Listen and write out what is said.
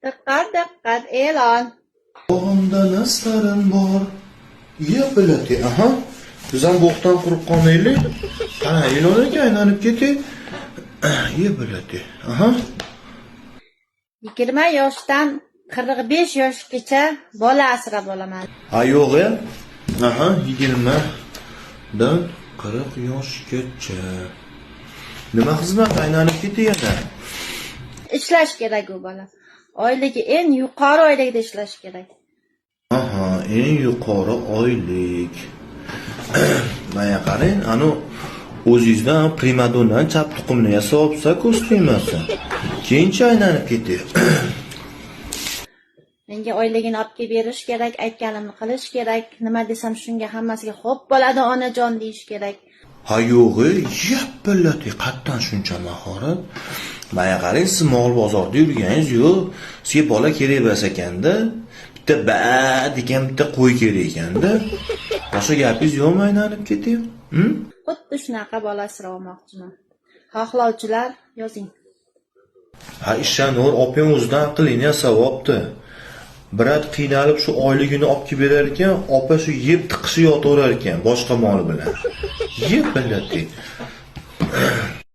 Diqqat, diqqat, e'lon. Bog'imda naslarim bor. Ye biladi, aha. Biz ham bog'dan qurib qolmaylik. Ha, e'longa aylanib ketay. Ye biladi, aha. 20 yoshdan 45 yoshgacha bola asrab olaman. Ha, yo'q ya. Aha, 20 dan 40 yoshgacha. Nima xizmat aylanib ketayada? Ishlash kerak u bola. Oyligi eng yuqori oylikda ishlash kerak. Aha, eng yuqori oylik. Mana qarang, anu o'zingizdan primadondan chap tuqumni yasab olsa, ko'rsatmasa. Keyincha aylanib ketdi. Menga oyligini olib kelib berish kerak, aytganimni qilish kerak. Nima desam shunga hammasiga xo'p bo'ladi onajon deyish kerak. Ha yo'g'i, yeb biladi, qattan shuncha mahorat. Mana qarang, siz mol bozorda yurganingiz yo'q. Sizga bola kerak bo'lsa ekanda, bitta ba degan bitta qo'y kerak ekanda. Boshqa gapingiz yo'qmi aylanib ketdi? Xuddi shunaqa bola asrab olmoqchiman. Xohlovchilar yozing. Ha, ishonor, opang o'zidan aqlini yasab olibdi. Birat qiynalib shu oyligini olib kelib berar ekan, opa shu yeb tiqishi yotaverar ekan boshqa mol bilan. Yeb biladi.